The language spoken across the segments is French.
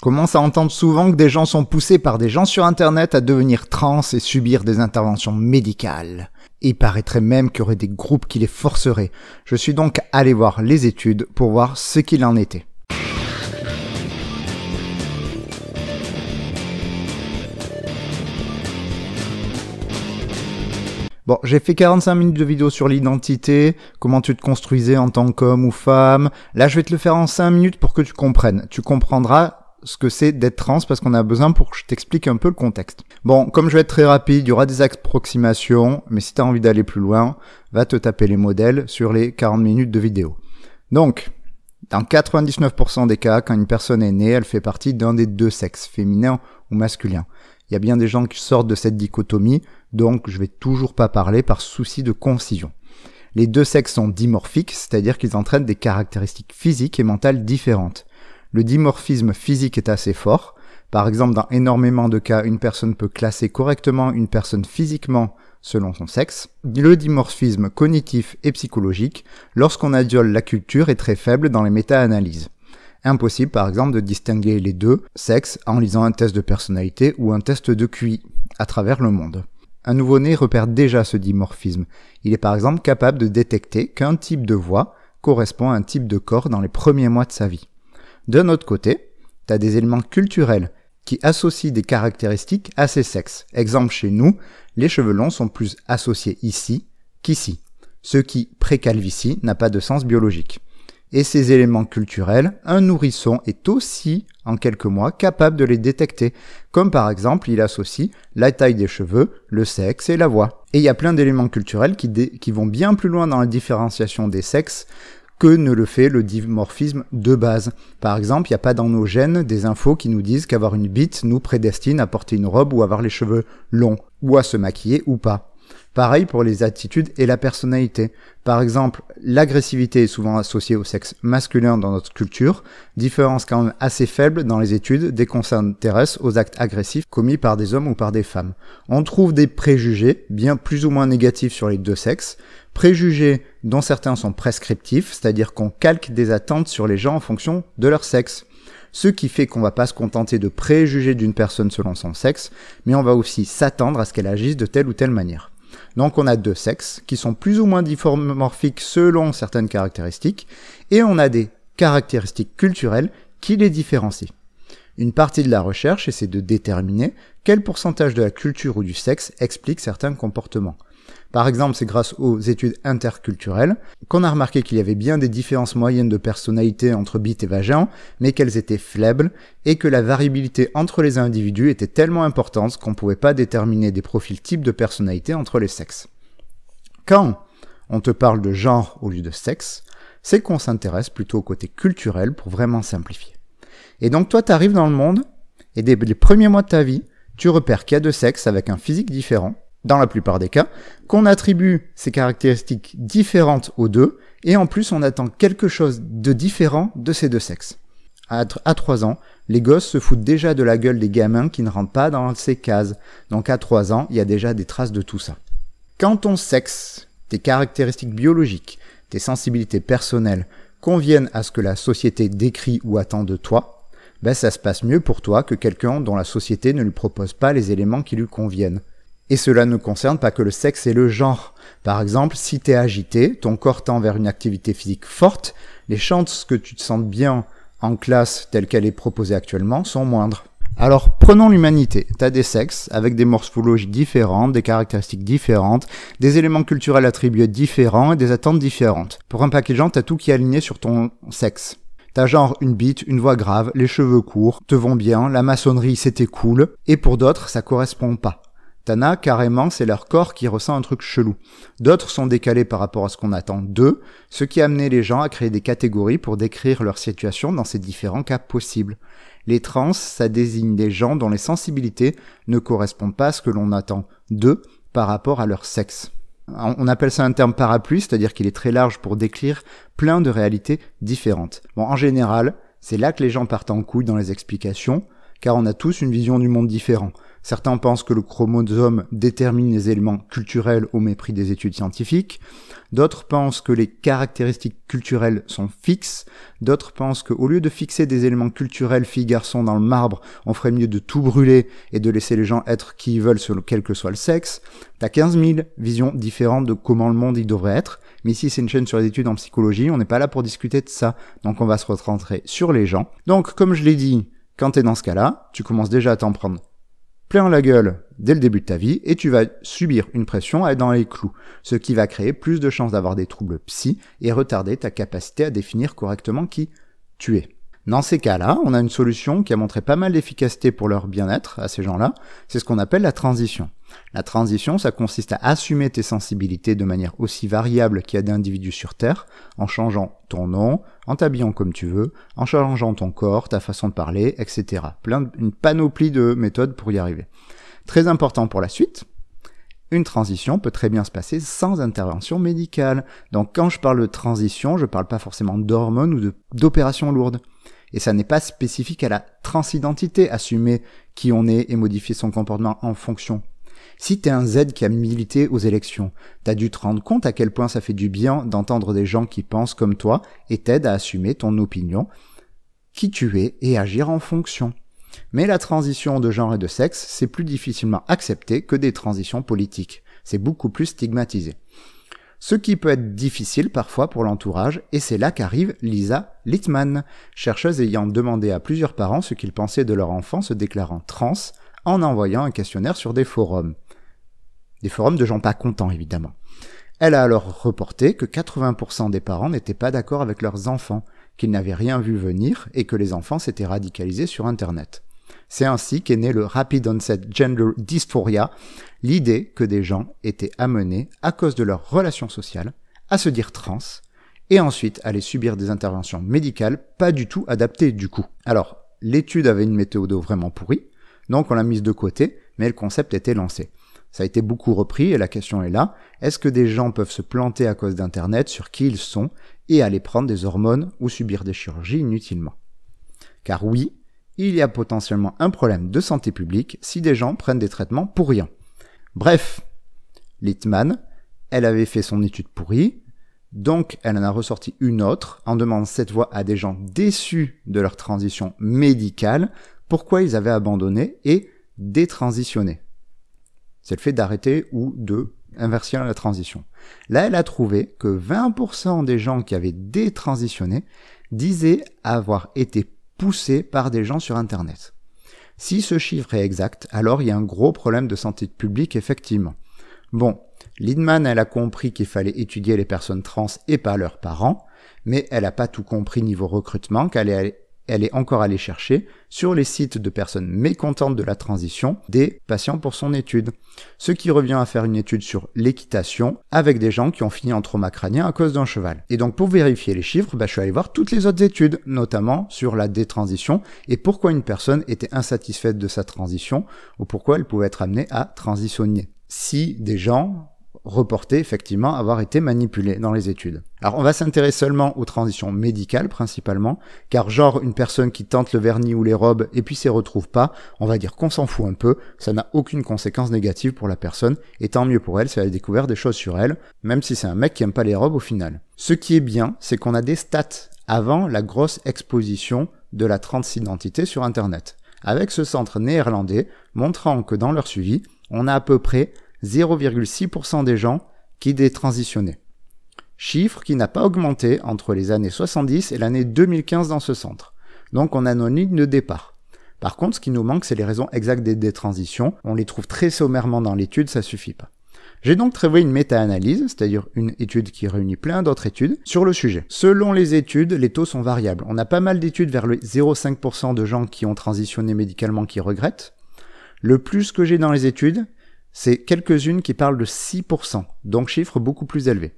commence à entendre souvent que des gens sont poussés par des gens sur internet à devenir trans et subir des interventions médicales. Et il paraîtrait même qu'il y aurait des groupes qui les forceraient. Je suis donc allé voir les études pour voir ce qu'il en était. Bon, j'ai fait 45 minutes de vidéo sur l'identité, comment tu te construisais en tant qu'homme ou femme. Là, je vais te le faire en 5 minutes pour que tu comprennes. Tu comprendras ce que c'est d'être trans parce qu'on a besoin pour que je t'explique un peu le contexte. Bon, comme je vais être très rapide, il y aura des approximations, mais si tu as envie d'aller plus loin, va te taper les modèles sur les 40 minutes de vidéo. Donc, dans 99% des cas, quand une personne est née, elle fait partie d'un des deux sexes, féminin ou masculin. Il y a bien des gens qui sortent de cette dichotomie, donc je vais toujours pas parler par souci de concision. Les deux sexes sont dimorphiques, c'est-à-dire qu'ils entraînent des caractéristiques physiques et mentales différentes. Le dimorphisme physique est assez fort. Par exemple, dans énormément de cas, une personne peut classer correctement une personne physiquement selon son sexe. Le dimorphisme cognitif et psychologique, lorsqu'on addiole la culture, est très faible dans les méta-analyses. Impossible, par exemple, de distinguer les deux sexes en lisant un test de personnalité ou un test de QI à travers le monde. Un nouveau-né repère déjà ce dimorphisme. Il est par exemple capable de détecter qu'un type de voix correspond à un type de corps dans les premiers mois de sa vie. D'un autre côté, tu as des éléments culturels qui associent des caractéristiques à ces sexes. Exemple chez nous, les cheveux longs sont plus associés ici qu'ici, ce qui, pré-calvitie, n'a pas de sens biologique. Et ces éléments culturels, un nourrisson est aussi, en quelques mois, capable de les détecter, comme par exemple il associe la taille des cheveux, le sexe et la voix. Et il y a plein d'éléments culturels qui vont bien plus loin dans la différenciation des sexes que ne le fait le dimorphisme de base. Par exemple, il n'y a pas dans nos gènes des infos qui nous disent qu'avoir une bite nous prédestine à porter une robe ou avoir les cheveux longs, ou à se maquiller ou pas. Pareil pour les attitudes et la personnalité. Par exemple, l'agressivité est souvent associée au sexe masculin dans notre culture, différence quand même assez faible dans les études dès qu'on s'intéresse aux actes agressifs commis par des hommes ou par des femmes. On trouve des préjugés, bien plus ou moins négatifs sur les deux sexes, préjugés dont certains sont prescriptifs, c'est-à-dire qu'on calque des attentes sur les gens en fonction de leur sexe. Ce qui fait qu'on va pas se contenter de préjuger d'une personne selon son sexe, mais on va aussi s'attendre à ce qu'elle agisse de telle ou telle manière. Donc on a deux sexes qui sont plus ou moins dimorphiques selon certaines caractéristiques, et on a des caractéristiques culturelles qui les différencient. Une partie de la recherche essaie de déterminer quel pourcentage de la culture ou du sexe explique certains comportements. Par exemple, c'est grâce aux études interculturelles qu'on a remarqué qu'il y avait bien des différences moyennes de personnalité entre bite et vagin, mais qu'elles étaient faibles et que la variabilité entre les individus était tellement importante qu'on ne pouvait pas déterminer des profils types de personnalité entre les sexes. Quand on te parle de genre au lieu de sexe, c'est qu'on s'intéresse plutôt au côté culturel pour vraiment simplifier. Et donc toi, tu arrives dans le monde et dès les premiers mois de ta vie, tu repères qu'il y a deux sexes avec un physique différent, dans la plupart des cas, qu'on attribue ces caractéristiques différentes aux deux, et en plus on attend quelque chose de différent de ces deux sexes. À 3 ans, les gosses se foutent déjà de la gueule des gamins qui ne rentrent pas dans ces cases. Donc à 3 ans, il y a déjà des traces de tout ça. Quand ton sexe, tes caractéristiques biologiques, tes sensibilités personnelles conviennent à ce que la société décrit ou attend de toi, ben ça se passe mieux pour toi que quelqu'un dont la société ne lui propose pas les éléments qui lui conviennent. Et cela ne concerne pas que le sexe et le genre. Par exemple, si tu es agité, ton corps tend vers une activité physique forte, les chances que tu te sentes bien en classe telle qu'elle est proposée actuellement sont moindres. Alors, prenons l'humanité. Tu as des sexes avec des morphologies différentes, des caractéristiques différentes, des éléments culturels attribués différents et des attentes différentes. Pour un paquet de gens, tu as tout qui est aligné sur ton sexe. T'as genre une bite, une voix grave, les cheveux courts, te vont bien, la maçonnerie c'était cool, et pour d'autres, ça correspond pas. T'en as carrément, c'est leur corps qui ressent un truc chelou. D'autres sont décalés par rapport à ce qu'on attend d'eux, ce qui a amené les gens à créer des catégories pour décrire leur situation dans ces différents cas possibles. Les trans, ça désigne des gens dont les sensibilités ne correspondent pas à ce que l'on attend d'eux par rapport à leur sexe. On appelle ça un terme parapluie, c'est-à-dire qu'il est très large pour décrire plein de réalités différentes. Bon, en général, c'est là que les gens partent en couille dans les explications. car on a tous une vision du monde différente. Certains pensent que le chromosome détermine les éléments culturels au mépris des études scientifiques. D'autres pensent que les caractéristiques culturelles sont fixes. D'autres pensent qu'au lieu de fixer des éléments culturels filles-garçons dans le marbre, on ferait mieux de tout brûler et de laisser les gens être qui ils veulent selon quel que soit le sexe. T'as 15 000 visions différentes de comment le monde il devrait être. Mais ici, c'est une chaîne sur les études en psychologie. On n'est pas là pour discuter de ça. Donc, on va se recentrer sur les gens. Donc, comme je l'ai dit, quand t'es dans ce cas-là, tu commences déjà à t'en prendre plein la gueule dès le début de ta vie et tu vas subir une pression à être dans les clous, ce qui va créer plus de chances d'avoir des troubles psy et retarder ta capacité à définir correctement qui tu es. Dans ces cas-là, on a une solution qui a montré pas mal d'efficacité pour leur bien-être à ces gens-là, c'est ce qu'on appelle la transition. La transition, ça consiste à assumer tes sensibilités de manière aussi variable qu'il y a d'individus sur Terre, en changeant ton nom, en t'habillant comme tu veux, en changeant ton corps, ta façon de parler, etc. Une panoplie de méthodes pour y arriver. Très important pour la suite, une transition peut très bien se passer sans intervention médicale. Donc quand je parle de transition, je parle pas forcément d'hormones ou d'opérations lourdes. Et ça n'est pas spécifique à la transidentité, assumer qui on est et modifier son comportement en fonction. Si t'es un Z qui a milité aux élections, t'as dû te rendre compte à quel point ça fait du bien d'entendre des gens qui pensent comme toi et t'aident à assumer ton opinion, qui tu es et agir en fonction. Mais la transition de genre et de sexe, c'est plus difficilement accepté que des transitions politiques. C'est beaucoup plus stigmatisé. Ce qui peut être difficile parfois pour l'entourage, et c'est là qu'arrive Lisa Littman, chercheuse ayant demandé à plusieurs parents ce qu'ils pensaient de leur enfant se déclarant trans en envoyant un questionnaire sur des forums. Des forums de gens pas contents, évidemment. Elle a alors reporté que 80% des parents n'étaient pas d'accord avec leurs enfants, qu'ils n'avaient rien vu venir et que les enfants s'étaient radicalisés sur Internet. C'est ainsi qu'est né le Rapid Onset Gender Dysphoria, l'idée que des gens étaient amenés, à cause de leur relation sociale, à se dire trans, et ensuite aller subir des interventions médicales pas du tout adaptées du coup. Alors, l'étude avait une méthode vraiment pourrie, donc on l'a mise de côté, mais le concept était lancé. Ça a été beaucoup repris et la question est là, est-ce que des gens peuvent se planter à cause d'Internet sur qui ils sont et aller prendre des hormones ou subir des chirurgies inutilement? Car oui, il y a potentiellement un problème de santé publique si des gens prennent des traitements pour rien. Bref, Littman, elle avait fait son étude pourrie, donc elle en a ressorti une autre en demandant cette fois à des gens déçus de leur transition médicale pourquoi ils avaient abandonné et détransitionné. C'est le fait d'arrêter ou de inverser la transition. Là, elle a trouvé que 20% des gens qui avaient détransitionné disaient avoir été poussés par des gens sur Internet. Si ce chiffre est exact, alors il y a un gros problème de santé publique, effectivement. Bon, Littman, elle a compris qu'il fallait étudier les personnes trans et pas leurs parents, mais elle n'a pas tout compris niveau recrutement, elle est encore allée chercher sur les sites de personnes mécontentes de la transition des patients pour son étude. Ce qui revient à faire une étude sur l'équitation avec des gens qui ont fini en trauma crânien à cause d'un cheval. Et donc pour vérifier les chiffres, je suis allé voir toutes les autres études, notamment sur la détransition et pourquoi une personne était insatisfaite de sa transition ou pourquoi elle pouvait être amenée à transitionner. Si des gens reportaient effectivement avoir été manipulés dans les études. Alors on va s'intéresser seulement aux transitions médicales principalement, car genre une personne qui tente le vernis ou les robes et puis s'y retrouve pas, on va dire qu'on s'en fout un peu, ça n'a aucune conséquence négative pour la personne, et tant mieux pour elle si elle a découvert des choses sur elle, même si c'est un mec qui aime pas les robes au final. Ce qui est bien, c'est qu'on a des stats avant la grosse exposition de la transidentité sur Internet, avec ce centre néerlandais montrant que dans leur suivi, on a à peu près 0,6% des gens qui détransitionnaient. Chiffre qui n'a pas augmenté entre les années 70 et l'année 2015 dans ce centre. Donc on a nos lignes de départ. Par contre, ce qui nous manque, c'est les raisons exactes des détransitions. On les trouve très sommairement dans l'étude, ça suffit pas. J'ai donc trouvé une méta-analyse, c'est-à-dire une étude qui réunit plein d'autres études, sur le sujet. Selon les études, les taux sont variables. On a pas mal d'études vers le 0,5% de gens qui ont transitionné médicalement qui regrettent. Le plus que j'ai dans les études, c'est quelques-unes qui parlent de 6%, donc chiffre beaucoup plus élevé.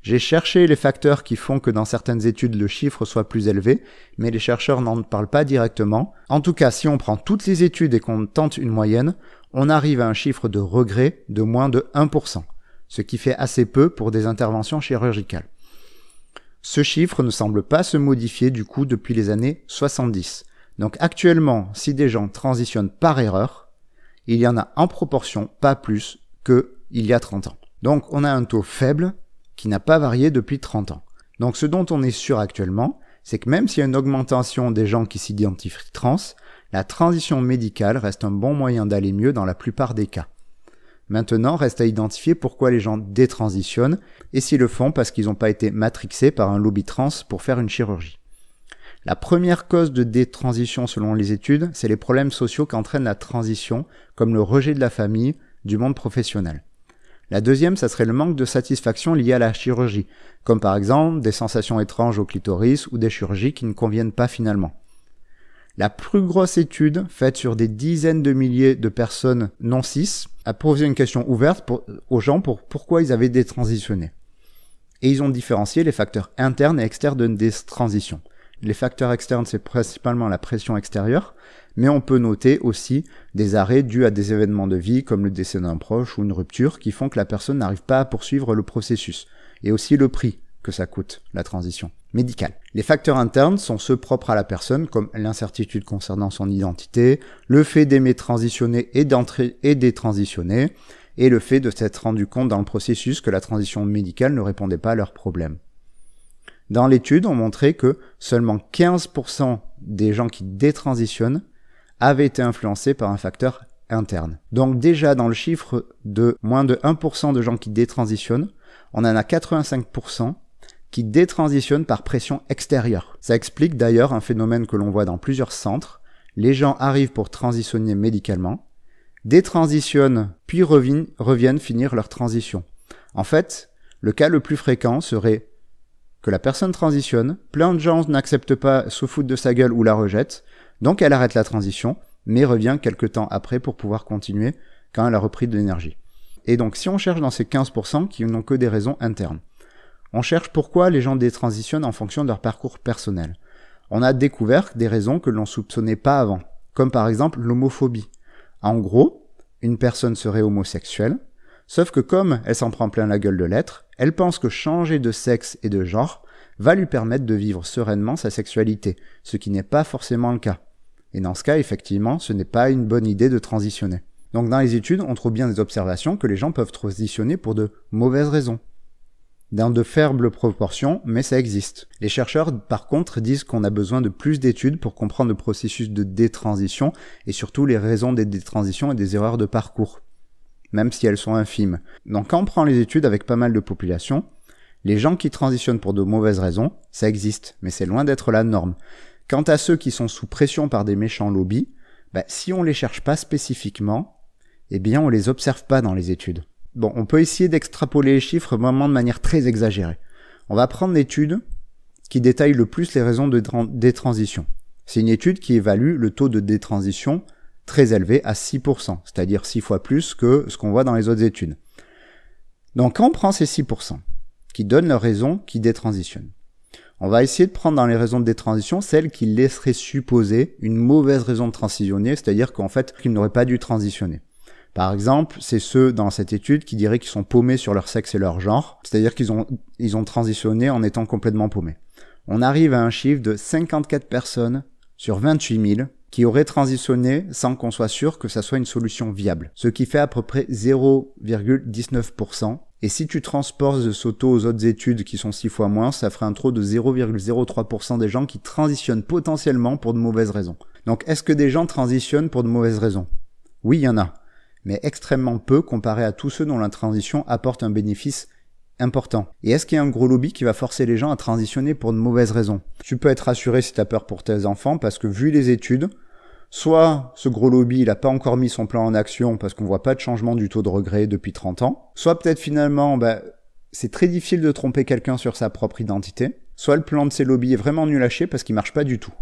J'ai cherché les facteurs qui font que dans certaines études le chiffre soit plus élevé, mais les chercheurs n'en parlent pas directement. En tout cas, si on prend toutes les études et qu'on tente une moyenne, on arrive à un chiffre de regret de moins de 1%, ce qui fait assez peu pour des interventions chirurgicales. Ce chiffre ne semble pas se modifier du coup depuis les années 70. Donc actuellement, si des gens transitionnent par erreur, il y en a en proportion pas plus qu'il y a 30 ans. Donc on a un taux faible qui n'a pas varié depuis 30 ans. Donc ce dont on est sûr actuellement, c'est que même s'il y a une augmentation des gens qui s'identifient trans, la transition médicale reste un bon moyen d'aller mieux dans la plupart des cas. Maintenant, reste à identifier pourquoi les gens détransitionnent et s'ils le font parce qu'ils n'ont pas été matrixés par un lobby trans pour faire une chirurgie. La première cause de détransition selon les études, c'est les problèmes sociaux qu'entraîne la transition, comme le rejet de la famille, du monde professionnel. La deuxième, ça serait le manque de satisfaction lié à la chirurgie, comme par exemple des sensations étranges au clitoris ou des chirurgies qui ne conviennent pas finalement. La plus grosse étude, faite sur des dizaines de milliers de personnes non cis, a posé une question ouverte aux gens pour pourquoi ils avaient détransitionné. Et ils ont différencié les facteurs internes et externes de détransition. Les facteurs externes, c'est principalement la pression extérieure, mais on peut noter aussi des arrêts dus à des événements de vie comme le décès d'un proche ou une rupture qui font que la personne n'arrive pas à poursuivre le processus, et aussi le prix que ça coûte, la transition médicale. Les facteurs internes sont ceux propres à la personne, comme l'incertitude concernant son identité, le fait d'aimer transitionner et d'entrer et détransitionner, et le fait de s'être rendu compte dans le processus que la transition médicale ne répondait pas à leurs problèmes. Dans l'étude, on montrait que seulement 15% des gens qui détransitionnent avaient été influencés par un facteur interne. Donc déjà dans le chiffre de moins de 1% de gens qui détransitionnent, on en a 85% qui détransitionnent par pression extérieure. Ça explique d'ailleurs un phénomène que l'on voit dans plusieurs centres. Les gens arrivent pour transitionner médicalement, détransitionnent, puis reviennent finir leur transition. En fait, le cas le plus fréquent serait que la personne transitionne, plein de gens n'acceptent pas, se foutent de sa gueule ou la rejettent, donc elle arrête la transition, mais revient quelques temps après pour pouvoir continuer quand elle a repris de l'énergie. Et donc si on cherche dans ces 15% qui n'ont que des raisons internes, on cherche pourquoi les gens détransitionnent en fonction de leur parcours personnel. On a découvert des raisons que l'on soupçonnait pas avant, comme par exemple l'homophobie. En gros, une personne serait homosexuelle, sauf que comme elle s'en prend plein la gueule de l'être, elle pense que changer de sexe et de genre va lui permettre de vivre sereinement sa sexualité, ce qui n'est pas forcément le cas. Et dans ce cas, effectivement, ce n'est pas une bonne idée de transitionner. Donc dans les études, on trouve bien des observations que les gens peuvent transitionner pour de mauvaises raisons. Dans de faibles proportions, mais ça existe. Les chercheurs, par contre, disent qu'on a besoin de plus d'études pour comprendre le processus de détransition et surtout les raisons des détransitions et des erreurs de parcours, même si elles sont infimes. Donc quand on prend les études avec pas mal de populations, les gens qui transitionnent pour de mauvaises raisons, ça existe, mais c'est loin d'être la norme. Quant à ceux qui sont sous pression par des méchants lobbies, si on les cherche pas spécifiquement, eh bien on les observe pas dans les études. Bon, on peut essayer d'extrapoler les chiffres vraiment de manière très exagérée. On va prendre l'étude qui détaille le plus les raisons de détransition. C'est une étude qui évalue le taux de détransition très élevé à 6%, c'est-à-dire 6 fois plus que ce qu'on voit dans les autres études. Donc quand on prend ces 6%, qui donnent leurs raisons qui détransitionnent, on va essayer de prendre dans les raisons de détransition celles qui laisseraient supposer une mauvaise raison de transitionner, c'est-à-dire qu'en fait, qu'ils n'auraient pas dû transitionner. Par exemple, c'est ceux dans cette étude qui diraient qu'ils sont paumés sur leur sexe et leur genre, c'est-à-dire qu'ils ont transitionné en étant complètement paumés. On arrive à un chiffre de 54 personnes sur 28 000 qui auraient transitionné sans qu'on soit sûr que ça soit une solution viable, ce qui fait à peu près 0,19%. Et si tu transposes ce taux aux autres études qui sont 6 fois moins, ça ferait un taux de 0,03% des gens qui transitionnent potentiellement pour de mauvaises raisons. Donc est-ce que des gens transitionnent pour de mauvaises raisons? Oui, il y en a, mais extrêmement peu comparé à tous ceux dont la transition apporte un bénéfice important. Et est-ce qu'il y a un gros lobby qui va forcer les gens à transitionner pour de mauvaises raisons? Tu peux être rassuré si tu as peur pour tes enfants, parce que vu les études, soit ce gros lobby, il n'a pas encore mis son plan en action parce qu'on voit pas de changement du taux de regret depuis 30 ans, soit peut-être finalement, c'est très difficile de tromper quelqu'un sur sa propre identité, soit le plan de ces lobbies est vraiment nul à chier parce qu'il marche pas du tout.